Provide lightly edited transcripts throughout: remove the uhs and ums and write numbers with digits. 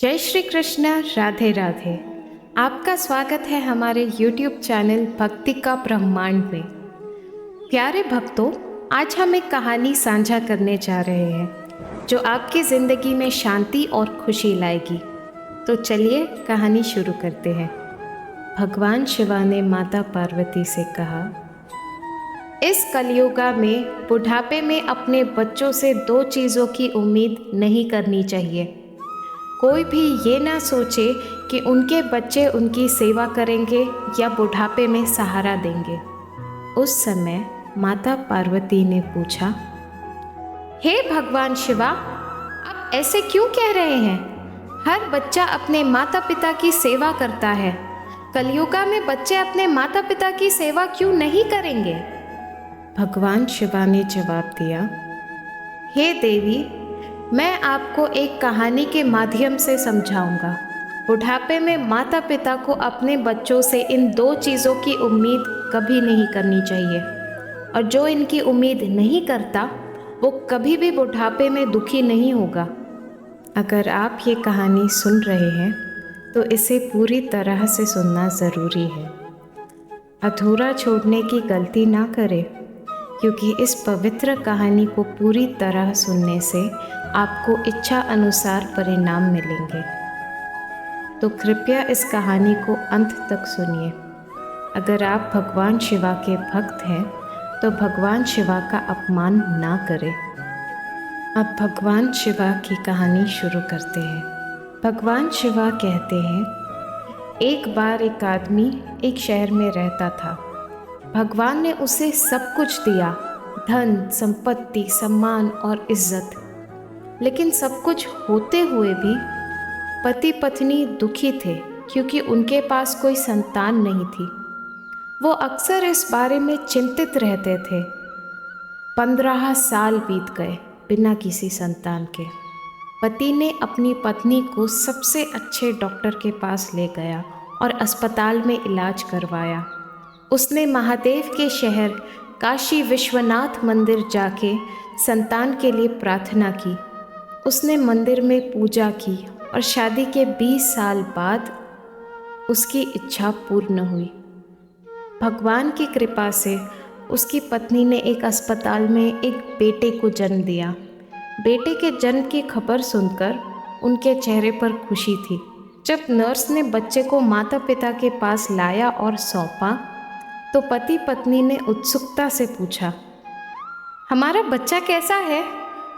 जय श्री कृष्ण। राधे राधे। आपका स्वागत है हमारे YouTube चैनल भक्ति का ब्रह्मांड में। प्यारे भक्तों, आज हम एक कहानी साझा करने जा रहे हैं जो आपकी ज़िंदगी में शांति और खुशी लाएगी। तो चलिए कहानी शुरू करते हैं। भगवान शिवा ने माता पार्वती से कहा, इस कलयुगा में बुढ़ापे में अपने बच्चों से दो चीज़ों की उम्मीद नहीं करनी चाहिए। कोई भी ये ना सोचे कि उनके बच्चे उनकी सेवा करेंगे या बुढ़ापे में सहारा देंगे। उस समय माता पार्वती ने पूछा, हे भगवान शिवा, आप ऐसे क्यों कह रहे हैं? हर बच्चा अपने माता पिता की सेवा करता है। कलयुगा में बच्चे अपने माता पिता की सेवा क्यों नहीं करेंगे? भगवान शिवा ने जवाब दिया, हे देवी, मैं आपको एक कहानी के माध्यम से समझाऊंगा। बुढ़ापे में माता पिता को अपने बच्चों से इन दो चीज़ों की उम्मीद कभी नहीं करनी चाहिए, और जो इनकी उम्मीद नहीं करता वो कभी भी बुढ़ापे में दुखी नहीं होगा। अगर आप ये कहानी सुन रहे हैं तो इसे पूरी तरह से सुनना ज़रूरी है। अधूरा छोड़ने की गलती ना करें, क्योंकि इस पवित्र कहानी को पूरी तरह सुनने से आपको इच्छा अनुसार परिणाम मिलेंगे। तो कृपया इस कहानी को अंत तक सुनिए। अगर आप भगवान शिवा के भक्त हैं तो भगवान शिवा का अपमान ना करें। अब भगवान शिवा की कहानी शुरू करते हैं। भगवान शिवा कहते हैं, एक बार एक आदमी एक शहर में रहता था। भगवान ने उसे सब कुछ दिया, धन, संपत्ति, सम्मान और इज्जत। लेकिन सब कुछ होते हुए भी पति पत्नी दुखी थे, क्योंकि उनके पास कोई संतान नहीं थी। वो अक्सर इस बारे में चिंतित रहते थे। 15 साल बीत गए बिना किसी संतान के। पति ने अपनी पत्नी को सबसे अच्छे डॉक्टर के पास ले गया और अस्पताल में इलाज करवाया। उसने महादेव के शहर काशी विश्वनाथ मंदिर जाके संतान के लिए प्रार्थना की। उसने मंदिर में पूजा की और शादी के 20 साल बाद उसकी इच्छा पूर्ण हुई। भगवान की कृपा से उसकी पत्नी ने एक अस्पताल में एक बेटे को जन्म दिया। बेटे के जन्म की खबर सुनकर उनके चेहरे पर खुशी थी। जब नर्स ने बच्चे को माता पिता के पास लाया और सौंपा तो पति पत्नी ने उत्सुकता से पूछा, हमारा बच्चा कैसा है?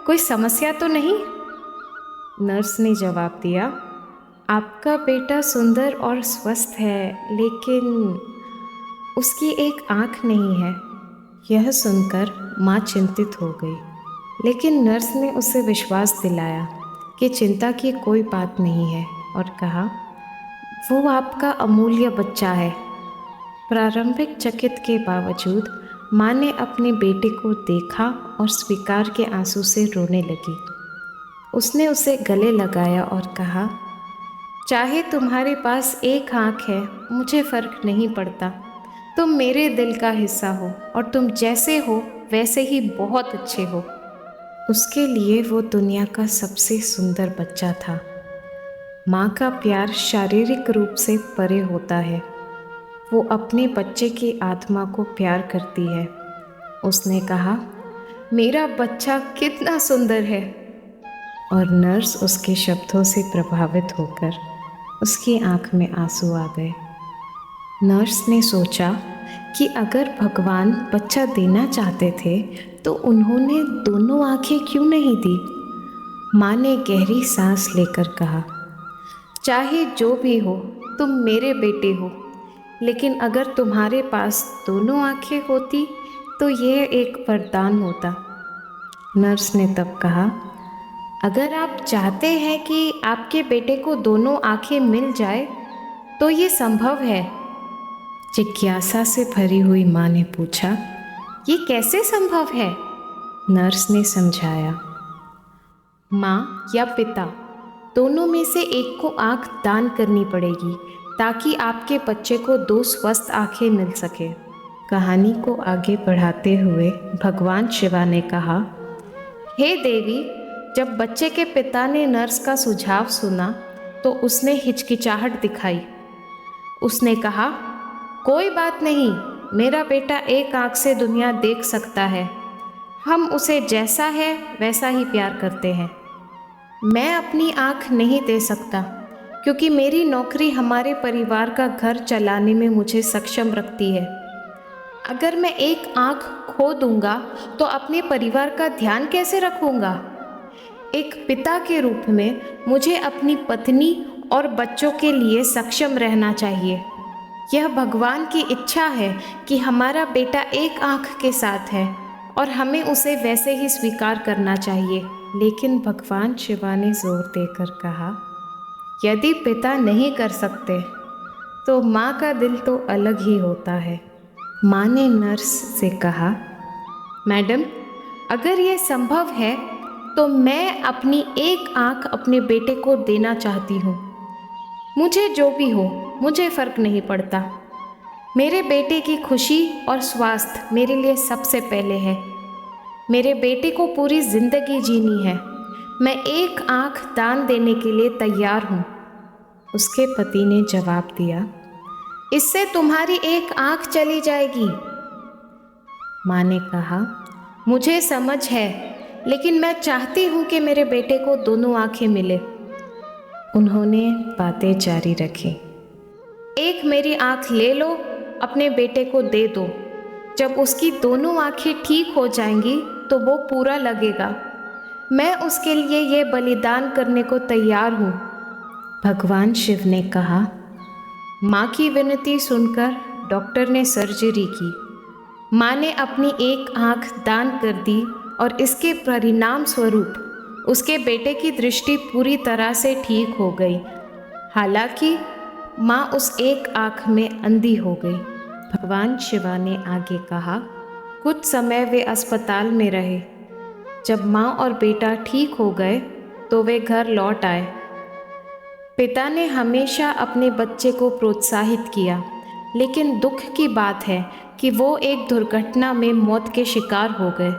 कोई समस्या तो नहीं? नर्स ने जवाब दिया, आपका बेटा सुंदर और स्वस्थ है, लेकिन उसकी एक आँख नहीं है। यह सुनकर माँ चिंतित हो गई, लेकिन नर्स ने उसे विश्वास दिलाया कि चिंता की कोई बात नहीं है और कहा, वो आपका अमूल्य बच्चा है। प्रारंभिक चकित के बावजूद माँ ने अपने बेटे को देखा और स्वीकार के आंसू से रोने लगी। उसने उसे गले लगाया और कहा, चाहे तुम्हारे पास एक आँख है, मुझे फ़र्क नहीं पड़ता। तुम मेरे दिल का हिस्सा हो और तुम जैसे हो वैसे ही बहुत अच्छे हो। उसके लिए वो दुनिया का सबसे सुंदर बच्चा था। माँ का प्यार शारीरिक रूप से परे होता है। वो अपने बच्चे की आत्मा को प्यार करती है। उसने कहा, मेरा बच्चा कितना सुंदर है। और नर्स उसके शब्दों से प्रभावित होकर उसकी आंख में आंसू आ गए। नर्स ने सोचा कि अगर भगवान बच्चा देना चाहते थे तो उन्होंने दोनों आंखें क्यों नहीं दी? माँ ने गहरी सांस लेकर कहा, चाहे जो भी हो, तुम मेरे बेटे हो, लेकिन अगर तुम्हारे पास दोनों आंखें होती तो यह एक वरदान होता। नर्स ने तब कहा, अगर आप चाहते हैं कि आपके बेटे को दोनों आंखें मिल जाए तो ये संभव है। जिज्ञासा से भरी हुई माँ ने पूछा, ये कैसे संभव है? नर्स ने समझाया, माँ या पिता दोनों में से एक को आंख दान करनी पड़ेगी ताकि आपके बच्चे को दो स्वस्थ आंखें मिल सके। कहानी को आगे बढ़ाते हुए भगवान शिवा ने कहा, हे देवी, जब बच्चे के पिता ने नर्स का सुझाव सुना तो उसने हिचकिचाहट दिखाई। उसने कहा, कोई बात नहीं, मेरा बेटा एक आँख से दुनिया देख सकता है। हम उसे जैसा है वैसा ही प्यार करते हैं। मैं अपनी आँख नहीं दे सकता क्योंकि मेरी नौकरी हमारे परिवार का घर चलाने में मुझे सक्षम रखती है। अगर मैं एक आँख खो दूंगा तो अपने परिवार का ध्यान कैसे रखूंगा? एक पिता के रूप में मुझे अपनी पत्नी और बच्चों के लिए सक्षम रहना चाहिए। यह भगवान की इच्छा है कि हमारा बेटा एक आँख के साथ है और हमें उसे वैसे ही स्वीकार करना चाहिए। लेकिन भगवान शिवा ने जोर देकर कहा, यदि पिता नहीं कर सकते तो माँ का दिल तो अलग ही होता है। माँ ने नर्स से कहा, मैडम, अगर ये संभव है तो मैं अपनी एक आँख अपने बेटे को देना चाहती हूँ। मुझे जो भी हो, मुझे फ़र्क नहीं पड़ता। मेरे बेटे की खुशी और स्वास्थ्य मेरे लिए सबसे पहले है। मेरे बेटे को पूरी ज़िंदगी जीनी है। मैं एक आँख दान देने के लिए तैयार हूँ। उसके पति ने जवाब दिया, इससे तुम्हारी एक आँख चली जाएगी। माँ ने कहा, मुझे समझ है, लेकिन मैं चाहती हूँ कि मेरे बेटे को दोनों आँखें मिले। उन्होंने बातें जारी रखी। एक मेरी आँख ले लो, अपने बेटे को दे दो। जब उसकी दोनों आँखें ठीक हो जाएंगी तो वो पूरा लगेगा। मैं उसके लिए ये बलिदान करने को तैयार हूँ। भगवान शिव ने कहा। माँ की विनती सुनकर डॉक्टर ने सर्जरी की। माँ ने अपनी एक आँख दान कर दी और इसके परिणाम स्वरूप उसके बेटे की दृष्टि पूरी तरह से ठीक हो गई। हालांकि माँ उस एक आँख में अंधी हो गई। भगवान शिवा ने आगे कहा, कुछ समय वे अस्पताल में रहे। जब माँ और बेटा ठीक हो गए तो वे घर लौट आए। पिता ने हमेशा अपने बच्चे को प्रोत्साहित किया, लेकिन दुख की बात है कि वो एक दुर्घटना में मौत के शिकार हो गए।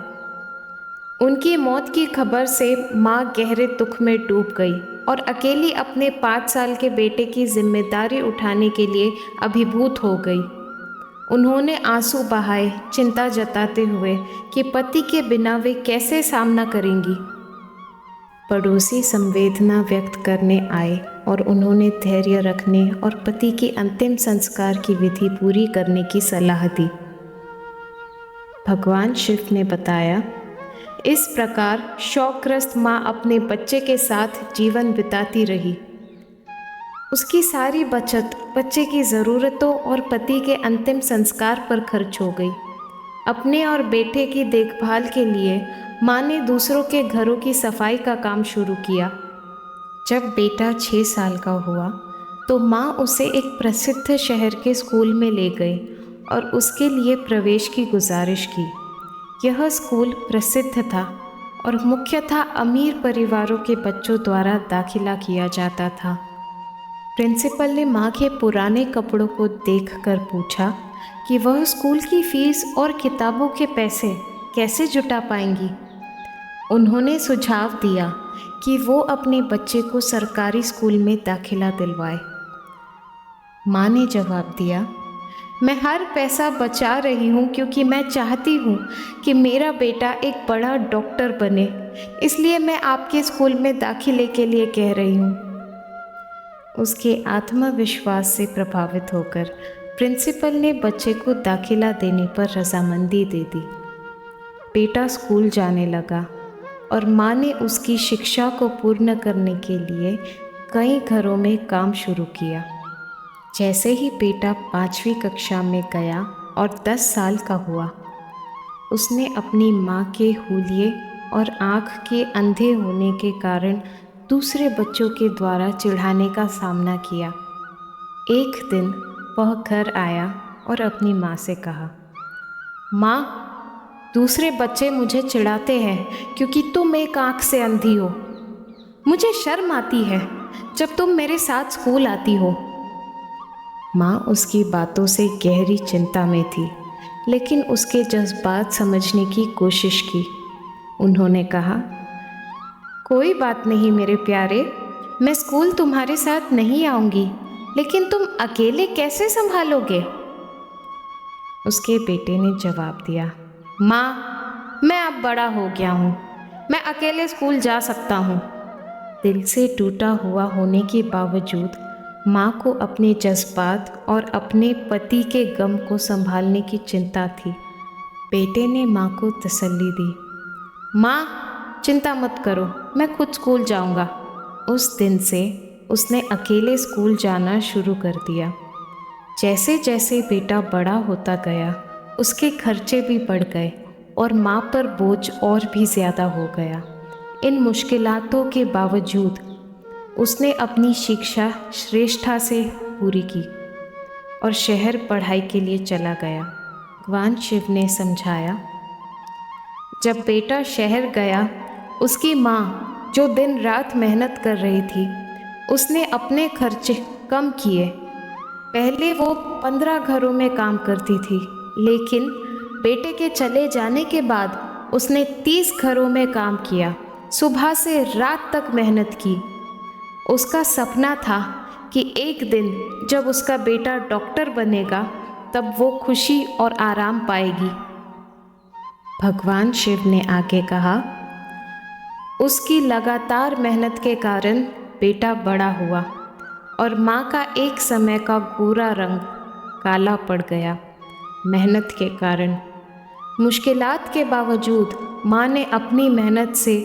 उनकी मौत की खबर से माँ गहरे दुख में डूब गई और अकेली अपने 5 साल के बेटे की जिम्मेदारी उठाने के लिए अभिभूत हो गई। उन्होंने आंसू बहाए, चिंता जताते हुए कि पति के बिना वे कैसे सामना करेंगी। पड़ोसी संवेदना व्यक्त करने आए और उन्होंने धैर्य रखने और पति के अंतिम संस्कार की विधि पूरी करने की सलाह दी। भगवान शिव ने बताया, इस प्रकार शोकग्रस्त माँ अपने बच्चे के साथ जीवन बिताती रही। उसकी सारी बचत बच्चे की ज़रूरतों और पति के अंतिम संस्कार पर खर्च हो गई। अपने और बेटे की देखभाल के लिए माँ ने दूसरों के घरों की सफाई का काम शुरू किया। जब बेटा 6 साल का हुआ तो माँ उसे एक प्रसिद्ध शहर के स्कूल में ले गई और उसके लिए प्रवेश की गुजारिश की। यह स्कूल प्रसिद्ध था और मुख्यतः अमीर परिवारों के बच्चों द्वारा दाखिला किया जाता था। प्रिंसिपल ने माँ के पुराने कपड़ों को देखकर पूछा कि वह स्कूल की फीस और किताबों के पैसे कैसे जुटा पाएंगी। उन्होंने सुझाव दिया कि वो अपने बच्चे को सरकारी स्कूल में दाखिला दिलवाए। माँ ने जवाब दिया, मैं हर पैसा बचा रही हूँ क्योंकि मैं चाहती हूँ कि मेरा बेटा एक बड़ा डॉक्टर बने, इसलिए मैं आपके स्कूल में दाखिले के लिए कह रही हूँ। उसके आत्मविश्वास से प्रभावित होकर प्रिंसिपल ने बच्चे को दाखिला देने पर रजामंदी दे दी। बेटा स्कूल जाने लगा और माँ ने उसकी शिक्षा को पूर्ण करने के लिए कई घरों में काम शुरू किया। जैसे ही बेटा 5वीं कक्षा में गया और 10 साल का हुआ, उसने अपनी माँ के हुलिये और आँख के अंधे होने के कारण दूसरे बच्चों के द्वारा चिढ़ाने का सामना किया। एक दिन वह घर आया और अपनी माँ से कहा, माँ, दूसरे बच्चे मुझे चिढ़ाते हैं क्योंकि तुम एक आँख से अंधी हो। मुझे शर्म आती है जब तुम मेरे साथ स्कूल आती हो। माँ उसकी बातों से गहरी चिंता में थी, लेकिन उसके जज्बात समझने की कोशिश की। उन्होंने कहा, कोई बात नहीं मेरे प्यारे, मैं स्कूल तुम्हारे साथ नहीं आऊँगी, लेकिन तुम अकेले कैसे संभालोगे? उसके बेटे ने जवाब दिया, माँ, मैं अब बड़ा हो गया हूँ, मैं अकेले स्कूल जा सकता हूँ। दिल से टूटा हुआ होने के बावजूद माँ को अपने जज्बात और अपने पति के गम को संभालने की चिंता थी। बेटे ने माँ को तसल्ली दी, माँ, चिंता मत करो, मैं खुद स्कूल जाऊँगा। उस दिन से उसने अकेले स्कूल जाना शुरू कर दिया। जैसे जैसे बेटा बड़ा होता गया, उसके खर्चे भी बढ़ गए और माँ पर बोझ और भी ज़्यादा हो गया। इन मुश्किलातों के बावजूद उसने अपनी शिक्षा श्रेष्ठता से पूरी की और शहर पढ़ाई के लिए चला गया। भगवान शिव ने समझाया, जब बेटा शहर गया, उसकी माँ जो दिन रात मेहनत कर रही थी, उसने अपने खर्चे कम किए। पहले वो 15 घरों में काम करती थी, लेकिन बेटे के चले जाने के बाद उसने 30 घरों में काम किया। सुबह से रात तक मेहनत की। उसका सपना था कि एक दिन जब उसका बेटा डॉक्टर बनेगा, तब वो खुशी और आराम पाएगी। भगवान शिव ने आगे कहा, उसकी लगातार मेहनत के कारण बेटा बड़ा हुआ और माँ का एक समय का गोरा रंग काला पड़ गया। मेहनत के कारण, मुश्किलात के बावजूद माँ ने अपनी मेहनत से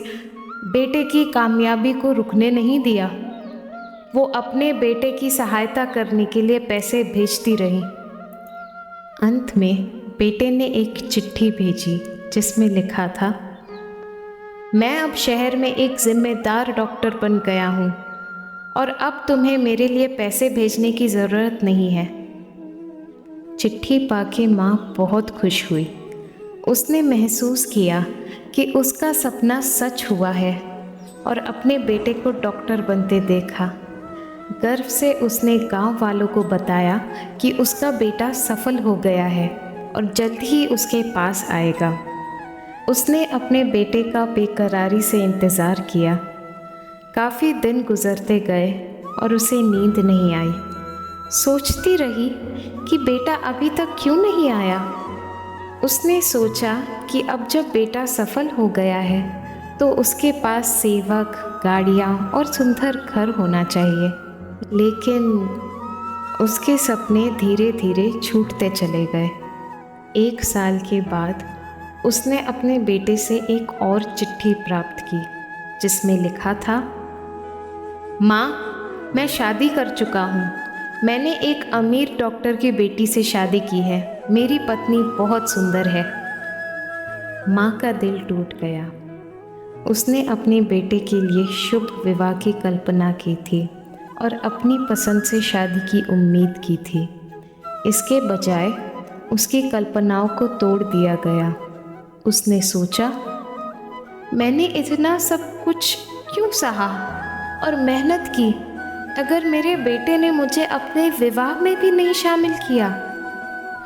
बेटे की कामयाबी को रुकने नहीं दिया। वो अपने बेटे की सहायता करने के लिए पैसे भेजती रही। अंत में बेटे ने एक चिट्ठी भेजी जिसमें लिखा था, मैं अब शहर में एक जिम्मेदार डॉक्टर बन गया हूँ और अब तुम्हें मेरे लिए पैसे भेजने की ज़रूरत नहीं है। चिट्ठी पाके माँ बहुत खुश हुई। उसने महसूस किया कि उसका सपना सच हुआ है और अपने बेटे को डॉक्टर बनते देखा। गर्व से उसने गांव वालों को बताया कि उसका बेटा सफल हो गया है और जल्द ही उसके पास आएगा। उसने अपने बेटे का बेकरारी से इंतज़ार किया। काफ़ी दिन गुजरते गए और उसे नींद नहीं आई। सोचती रही कि बेटा अभी तक क्यों नहीं आया। उसने सोचा कि अब जब बेटा सफल हो गया है तो उसके पास सेवक, गाड़ियाँ और सुंदर घर होना चाहिए। लेकिन उसके सपने धीरे धीरे छूटते चले गए। 1 साल के बाद उसने अपने बेटे से एक और चिट्ठी प्राप्त की जिसमें लिखा था, माँ, मैं शादी कर चुका हूँ। मैंने एक अमीर डॉक्टर की बेटी से शादी की है। मेरी पत्नी बहुत सुंदर है। माँ का दिल टूट गया। उसने अपने बेटे के लिए शुभ विवाह की कल्पना की थी और अपनी पसंद से शादी की उम्मीद की थी। इसके बजाय उसकी कल्पनाओं को तोड़ दिया गया। उसने सोचा, मैंने इतना सब कुछ क्यों सहा और मेहनत की, अगर मेरे बेटे ने मुझे अपने विवाह में भी नहीं शामिल किया।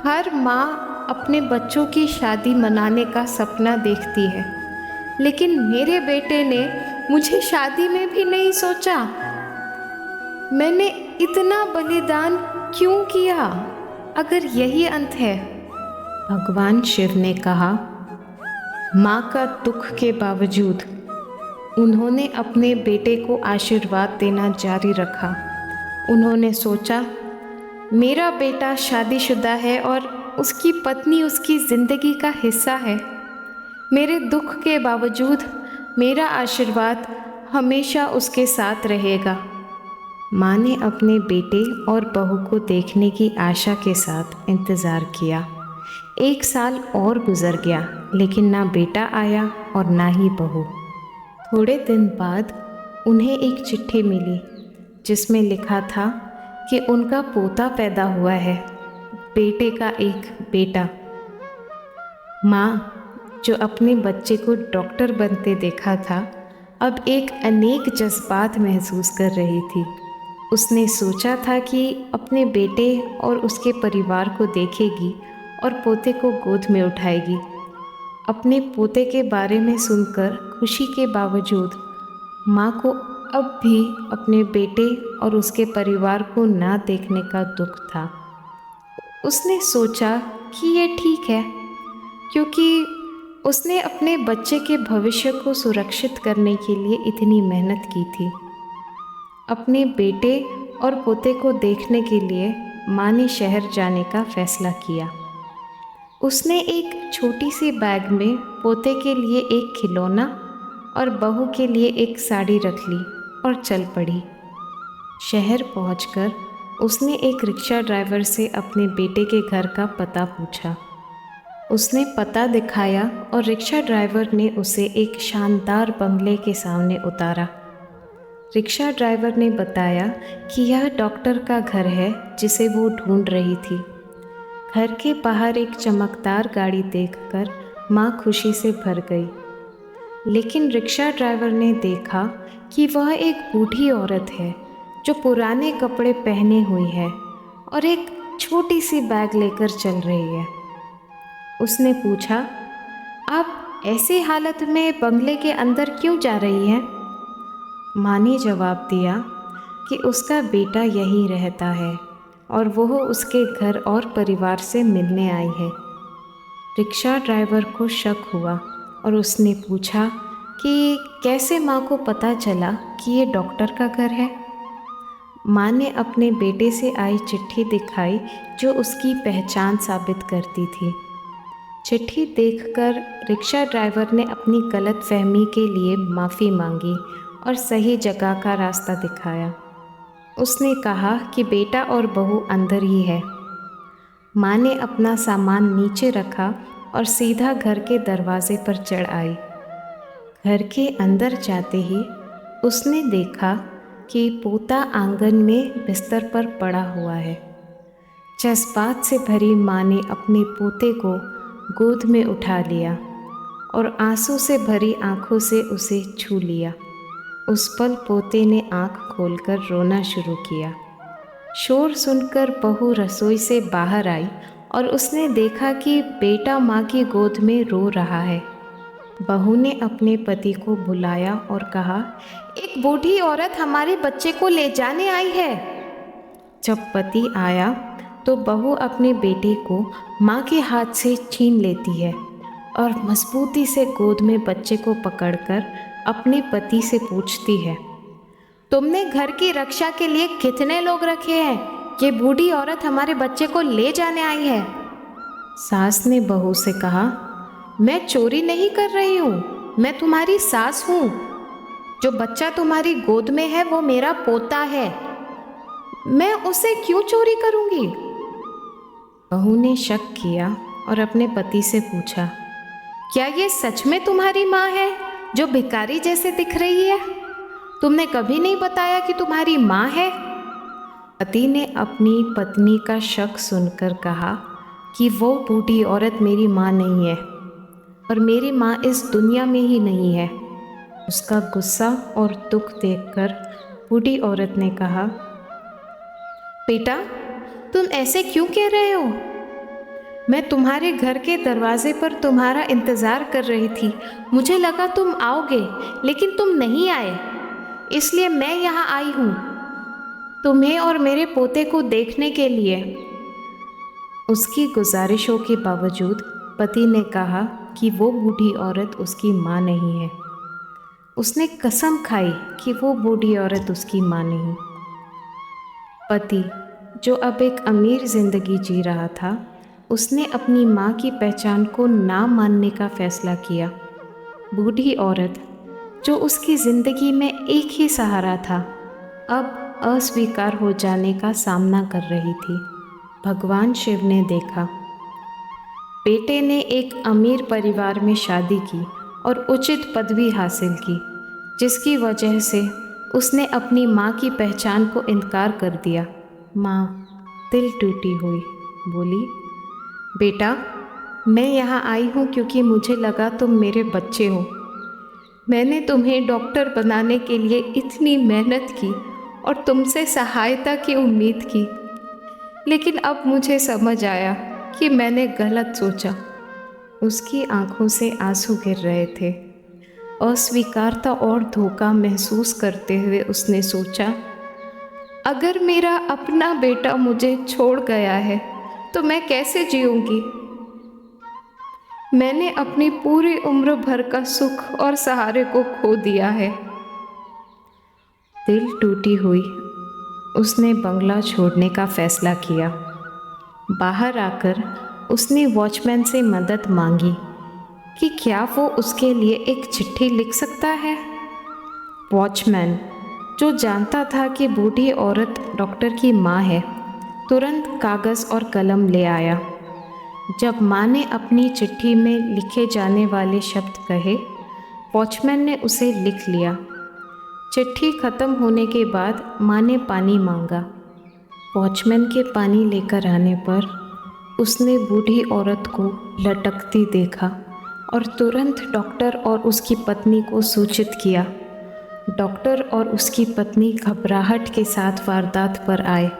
हर माँ अपने बच्चों की शादी मनाने का सपना देखती है, लेकिन मेरे बेटे ने मुझे शादी में भी नहीं सोचा। मैंने इतना बलिदान क्यों किया, अगर यही अंत है? भगवान शिव ने कहा, माँ का दुख के बावजूद उन्होंने अपने बेटे को आशीर्वाद देना जारी रखा। उन्होंने सोचा, मेरा बेटा शादीशुदा है और उसकी पत्नी उसकी ज़िंदगी का हिस्सा है। मेरे दुख के बावजूद मेरा आशीर्वाद हमेशा उसके साथ रहेगा। माँ ने अपने बेटे और बहू को देखने की आशा के साथ इंतज़ार किया। 1 साल और गुजर गया, लेकिन ना बेटा आया और ना ही बहू। थोड़े दिन बाद उन्हें एक चिट्ठी मिली जिसमें लिखा था कि उनका पोता पैदा हुआ है, बेटे का एक बेटा। माँ, जो अपने बच्चे को डॉक्टर बनते देखा था, अब एक अनेक जज्बात महसूस कर रही थी। उसने सोचा था कि अपने बेटे और उसके परिवार को देखेगी और पोते को गोद में उठाएगी। अपने पोते के बारे में सुनकर खुशी के बावजूद माँ को अब भी अपने बेटे और उसके परिवार को ना देखने का दुख था। उसने सोचा कि ये ठीक है, क्योंकि उसने अपने बच्चे के भविष्य को सुरक्षित करने के लिए इतनी मेहनत की थी। अपने बेटे और पोते को देखने के लिए माँ ने शहर जाने का फैसला किया। उसने एक छोटी सी बैग में पोते के लिए एक खिलौना और बहू के लिए एक साड़ी रख ली और चल पड़ी। शहर पहुंचकर उसने एक रिक्शा ड्राइवर से अपने बेटे के घर का पता पूछा। उसने पता दिखाया और रिक्शा ड्राइवर ने उसे एक शानदार बंगले के सामने उतारा। रिक्शा ड्राइवर ने बताया कि यह डॉक्टर का घर है जिसे वो ढूंढ रही थी। घर के बाहर एक चमकदार गाड़ी देखकर माँ खुशी से भर गई। लेकिन रिक्शा ड्राइवर ने देखा कि वह एक बूढ़ी औरत है जो पुराने कपड़े पहने हुई है और एक छोटी सी बैग लेकर चल रही है। उसने पूछा, आप ऐसी हालत में बंगले के अंदर क्यों जा रही हैं? माँ ने जवाब दिया कि उसका बेटा यहीं रहता है और वह उसके घर और परिवार से मिलने आई है। रिक्शा ड्राइवर को शक हुआ और उसने पूछा कि कैसे माँ को पता चला कि ये डॉक्टर का घर है। माँ ने अपने बेटे से आई चिट्ठी दिखाई जो उसकी पहचान साबित करती थी। चिट्ठी देखकर रिक्शा ड्राइवर ने अपनी गलतफहमी के लिए माफ़ी मांगी और सही जगह का रास्ता दिखाया। उसने कहा कि बेटा और बहू अंदर ही है। माँ ने अपना सामान नीचे रखा और सीधा घर के दरवाजे पर चढ़ आई। घर के अंदर जाते ही उसने देखा कि पोता आंगन में बिस्तर पर पड़ा हुआ है। जज्बात से भरी माँ ने अपने पोते को गोद में उठा लिया और आंसू से भरी आंखों से उसे छू लिया। उस पल पोते ने आंख खोलकर रोना शुरू किया। शोर सुनकर बहू रसोई से बाहर आई और उसने देखा कि बेटा माँ की गोद में रो रहा है। बहू ने अपने पति को बुलाया और कहा, एक बूढ़ी औरत हमारे बच्चे को ले जाने आई है। जब पति आया तो बहू अपने बेटे को माँ के हाथ से छीन लेती है और मजबूती से गोद में बच्चे को पकड़कर अपने पति से पूछती है, तुमने घर की रक्षा के लिए कितने लोग रखे हैं? ये बूढ़ी औरत हमारे बच्चे को ले जाने आई है। सास ने बहू से कहा, मैं चोरी नहीं कर रही हूँ, मैं तुम्हारी सास हूँ। जो बच्चा तुम्हारी गोद में है वो मेरा पोता है, मैं उसे क्यों चोरी करूँगी? बहू ने शक किया और अपने पति से पूछा, क्या ये सच में तुम्हारी माँ है जो भिखारी जैसे दिख रही है? तुमने कभी नहीं बताया कि तुम्हारी माँ है। पति ने अपनी पत्नी का शक सुनकर कहा कि वो बूढ़ी औरत मेरी माँ नहीं है और मेरी माँ इस दुनिया में ही नहीं है। उसका गुस्सा और दुख देखकर बूढ़ी औरत ने कहा, बेटा तुम ऐसे क्यों कह रहे हो? मैं तुम्हारे घर के दरवाजे पर तुम्हारा इंतज़ार कर रही थी। मुझे लगा तुम आओगे, लेकिन तुम नहीं आए, इसलिए मैं यहाँ आई हूँ तुम्हें और मेरे पोते को देखने के लिए। उसकी गुजारिशों के बावजूद पति ने कहा कि वो बूढ़ी औरत उसकी माँ नहीं है। उसने कसम खाई कि वो बूढ़ी औरत उसकी माँ नहीं। पति, जो अब एक अमीर जिंदगी जी रहा था, उसने अपनी माँ की पहचान को ना मानने का फैसला किया। बूढ़ी औरत, जो उसकी ज़िंदगी में एक ही सहारा था, अब अस्वीकार हो जाने का सामना कर रही थी। भगवान शिव ने देखा, बेटे ने एक अमीर परिवार में शादी की और उचित पदवी हासिल की, जिसकी वजह से उसने अपनी माँ की पहचान को इनकार कर दिया। माँ दिल टूटी हुई बोली, बेटा मैं यहाँ आई हूँ क्योंकि मुझे लगा तुम मेरे बच्चे हो। मैंने तुम्हें डॉक्टर बनाने के लिए इतनी मेहनत की और तुमसे सहायता की उम्मीद की, लेकिन अब मुझे समझ आया कि मैंने गलत सोचा। उसकी आंखों से आंसू गिर रहे थे। अस्वीकारता और धोखा महसूस करते हुए उसने सोचा, अगर मेरा अपना बेटा मुझे छोड़ गया है तो मैं कैसे जीऊंगी? मैंने अपनी पूरी उम्र भर का सुख और सहारे को खो दिया है। दिल टूटी हुई उसने बंगला छोड़ने का फैसला किया। बाहर आकर उसने वॉचमैन से मदद मांगी कि क्या वो उसके लिए एक चिट्ठी लिख सकता है। वॉचमैन, जो जानता था कि बूढ़ी औरत डॉक्टर की माँ है, तुरंत कागज़ और कलम ले आया। जब माँ ने अपनी चिट्ठी में लिखे जाने वाले शब्द कहे, वॉचमैन ने उसे लिख लिया। चिट्ठी खत्म होने के बाद माँ ने पानी मांगा। वॉचमैन के पानी लेकर आने पर उसने बूढ़ी औरत को लटकती देखा और तुरंत डॉक्टर और उसकी पत्नी को सूचित किया। डॉक्टर और उसकी पत्नी घबराहट के साथ वारदात पर आए।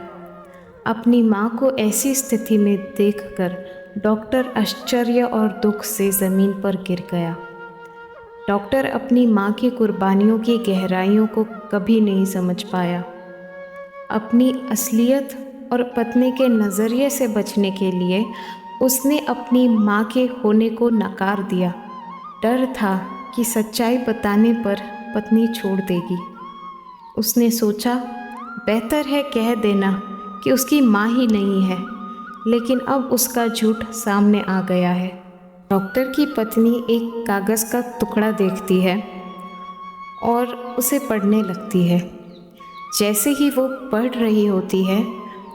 अपनी माँ को ऐसी स्थिति में देखकर डॉक्टर आश्चर्य और दुख से ज़मीन पर गिर गया। डॉक्टर अपनी माँ की कुर्बानियों की गहराइयों को कभी नहीं समझ पाया। अपनी असलियत और पत्नी के नज़रिए से बचने के लिए उसने अपनी माँ के होने को नकार दिया। डर था कि सच्चाई बताने पर पत्नी छोड़ देगी। उसने सोचा, बेहतर है कह देना कि उसकी माँ ही नहीं है, लेकिन अब उसका झूठ सामने आ गया है। डॉक्टर की पत्नी एक कागज़ का टुकड़ा देखती है और उसे पढ़ने लगती है। जैसे ही वो पढ़ रही होती है,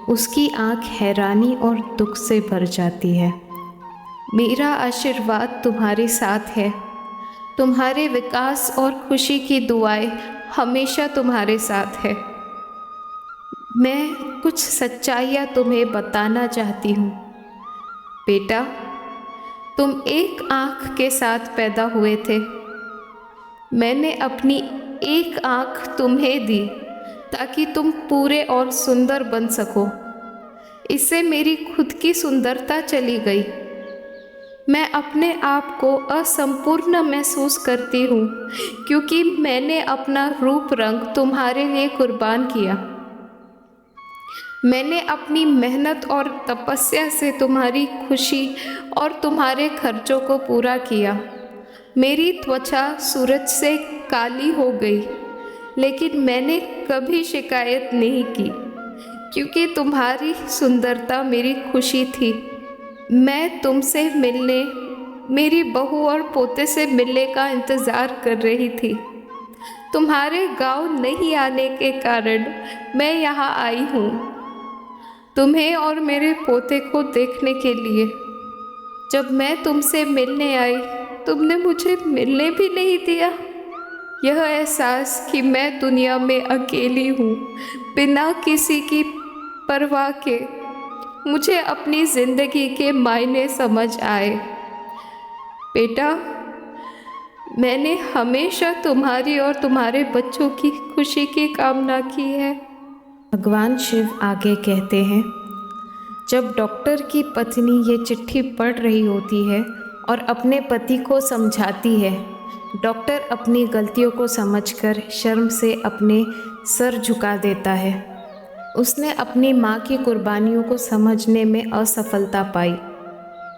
उसकी आंख हैरानी और दुख से भर जाती है। मेरा आशीर्वाद तुम्हारे साथ है। तुम्हारे विकास और खुशी की दुआएं हमेशा तुम्हारे साथ है। मैं कुछ सच्चाइयाँ तुम्हें बताना चाहती हूँ। बेटा, तुम एक आँख के साथ पैदा हुए थे। मैंने अपनी एक आँख तुम्हें दी ताकि तुम पूरे और सुंदर बन सको। इससे मेरी खुद की सुंदरता चली गई। मैं अपने आप को असंपूर्ण महसूस करती हूँ क्योंकि मैंने अपना रूप रंग तुम्हारे लिए कुर्बान किया। मैंने अपनी मेहनत और तपस्या से तुम्हारी खुशी और तुम्हारे खर्चों को पूरा किया। मेरी त्वचा सूरज से काली हो गई, लेकिन मैंने कभी शिकायत नहीं की क्योंकि तुम्हारी सुंदरता मेरी खुशी थी। मैं तुमसे मिलने, मेरी बहू और पोते से मिलने का इंतज़ार कर रही थी। तुम्हारे गांव नहीं आने के कारण मैं यहाँ आई हूँ, तुम्हें और मेरे पोते को देखने के लिए। जब मैं तुमसे मिलने आई, तुमने मुझे मिलने भी नहीं दिया। यह एहसास कि मैं दुनिया में अकेली हूँ, बिना किसी की परवाह के, मुझे अपनी ज़िंदगी के मायने समझ आए। बेटा, मैंने हमेशा तुम्हारी और तुम्हारे बच्चों की खुशी की कामना की है। भगवान शिव आगे कहते हैं, जब डॉक्टर की पत्नी ये चिट्ठी पढ़ रही होती है और अपने पति को समझाती है, डॉक्टर अपनी गलतियों को समझकर शर्म से अपने सर झुका देता है। उसने अपनी माँ की कुर्बानियों को समझने में असफलता पाई।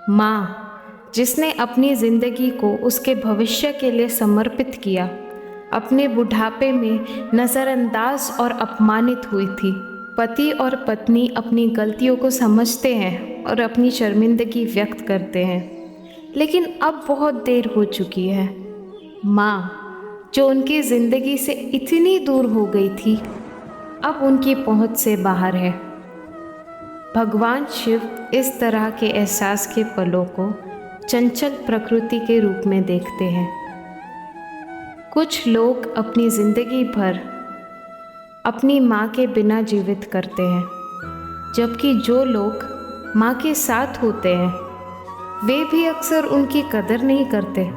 माँ, जिसने अपनी ज़िंदगी को उसके भविष्य के लिए समर्पित किया, अपने बुढ़ापे में नज़रअंदाज और अपमानित हुई थी। पति और पत्नी अपनी गलतियों को समझते हैं और अपनी शर्मिंदगी व्यक्त करते हैं, लेकिन अब बहुत देर हो चुकी है। माँ, जो उनकी ज़िंदगी से इतनी दूर हो गई थी, अब उनकी पहुँच से बाहर है। भगवान शिव इस तरह के एहसास के पलों को चंचल प्रकृति के रूप में देखते हैं। कुछ लोग अपनी ज़िंदगी भर अपनी माँ के बिना जीवित करते हैं, जबकि जो लोग माँ के साथ होते हैं वे भी अक्सर उनकी कदर नहीं करते।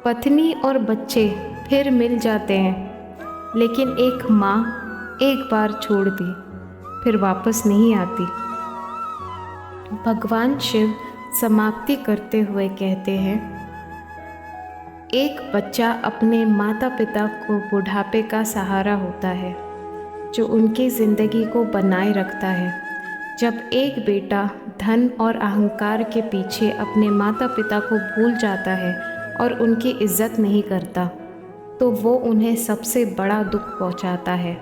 पत्नी और बच्चे फिर मिल जाते हैं, लेकिन एक माँ एक बार छोड़ दी फिर वापस नहीं आती। भगवान शिव समाप्ति करते हुए कहते हैं, एक बच्चा अपने माता पिता को बुढ़ापे का सहारा होता है, जो उनकी ज़िंदगी को बनाए रखता है। जब एक बेटा धन और अहंकार के पीछे अपने माता पिता को भूल जाता है और उनकी इज्जत नहीं करता, तो वो उन्हें सबसे बड़ा दुख पहुंचाता है।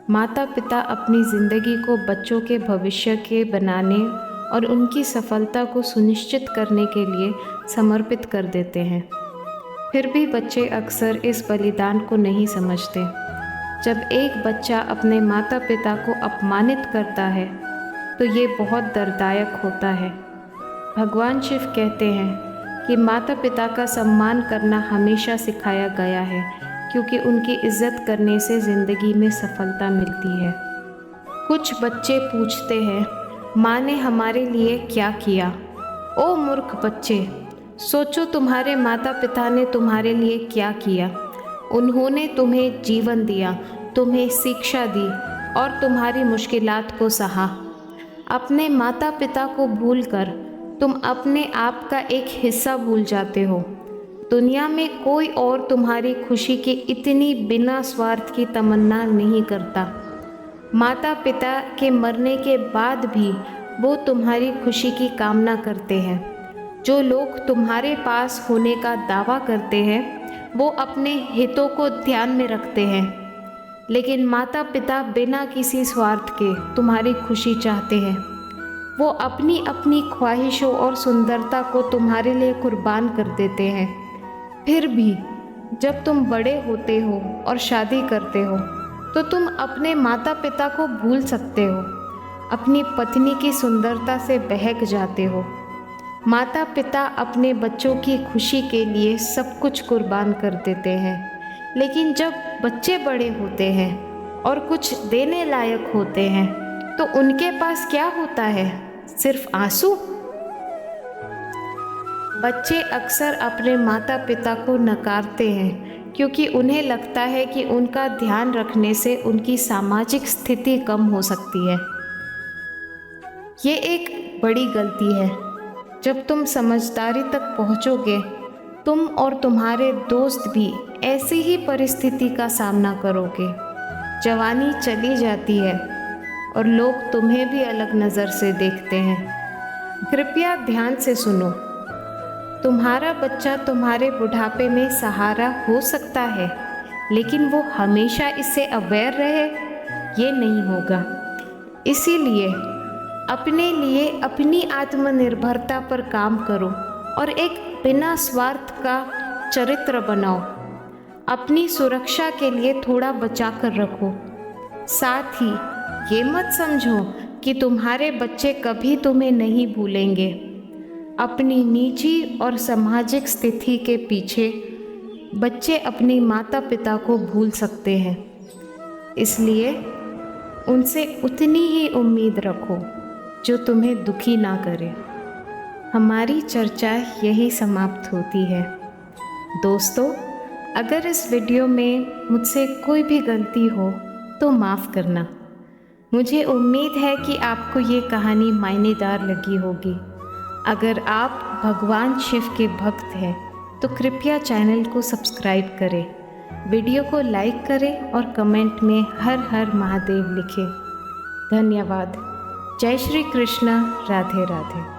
माता पिता अपनी ज़िंदगी को बच्चों के भविष्य के बनाने और उनकी सफलता को सुनिश्चित करने के लिए समर्पित कर देते हैं। फिर भी बच्चे अक्सर इस बलिदान को नहीं समझते। जब एक बच्चा अपने माता पिता को अपमानित करता है तो ये बहुत दर्ददायक होता है। भगवान शिव कहते हैं कि माता पिता का सम्मान करना हमेशा सिखाया गया है, क्योंकि उनकी इज्जत करने से ज़िंदगी में सफलता मिलती है। कुछ बच्चे पूछते हैं, माँ ने हमारे लिए क्या किया? ओ मूर्ख बच्चे, सोचो तुम्हारे माता पिता ने तुम्हारे लिए क्या किया। उन्होंने तुम्हें जीवन दिया, तुम्हें शिक्षा दी और तुम्हारी मुश्किलात को सहा। अपने माता पिता को भूलकर तुम अपने आप का एक हिस्सा भूल जाते हो। दुनिया में कोई और तुम्हारी खुशी की इतनी बिना स्वार्थ की तमन्ना नहीं करता। माता पिता के मरने के बाद भी वो तुम्हारी खुशी की कामना करते हैं। जो लोग तुम्हारे पास होने का दावा करते हैं वो अपने हितों को ध्यान में रखते हैं, लेकिन माता पिता बिना किसी स्वार्थ के तुम्हारी खुशी चाहते हैं। वो अपनी अपनी ख्वाहिशों और सुंदरता को तुम्हारे लिए कुर्बान कर देते हैं। फिर भी जब तुम बड़े होते हो और शादी करते हो तो तुम अपने माता पिता को भूल सकते हो, अपनी पत्नी की सुंदरता से बहक जाते हो। माता पिता अपने बच्चों की खुशी के लिए सब कुछ कुर्बान कर देते हैं, लेकिन जब बच्चे बड़े होते हैं और कुछ देने लायक होते हैं तो उनके पास क्या होता है? सिर्फ आंसू। बच्चे अक्सर अपने माता पिता को नकारते हैं क्योंकि उन्हें लगता है कि उनका ध्यान रखने से उनकी सामाजिक स्थिति कम हो सकती है। ये एक बड़ी गलती है। जब तुम समझदारी तक पहुँचोगे, तुम और तुम्हारे दोस्त भी ऐसी ही परिस्थिति का सामना करोगे। जवानी चली जाती है और लोग तुम्हें भी अलग नज़र से देखते हैं। कृपया ध्यान से सुनो। तुम्हारा बच्चा तुम्हारे बुढ़ापे में सहारा हो सकता है, लेकिन वो हमेशा इससे अवेयर रहे, ये नहीं होगा। इसीलिए अपने लिए अपनी आत्मनिर्भरता पर काम करो और एक बिना स्वार्थ का चरित्र बनाओ। अपनी सुरक्षा के लिए थोड़ा बचा कर रखो। साथ ही ये मत समझो कि तुम्हारे बच्चे कभी तुम्हें नहीं भूलेंगे। अपनी निजी और सामाजिक स्थिति के पीछे बच्चे अपनी माता पिता को भूल सकते हैं, इसलिए उनसे उतनी ही उम्मीद रखो जो तुम्हें दुखी ना करे। हमारी चर्चा यही समाप्त होती है। दोस्तों, अगर इस वीडियो में मुझसे कोई भी गलती हो तो माफ़ करना। मुझे उम्मीद है कि आपको ये कहानी मायनेदार लगी होगी। अगर आप भगवान शिव के भक्त हैं तो कृपया चैनल को सब्सक्राइब करें, वीडियो को लाइक करें और कमेंट में हर हर महादेव लिखें। धन्यवाद। जय श्री कृष्ण। राधे राधे।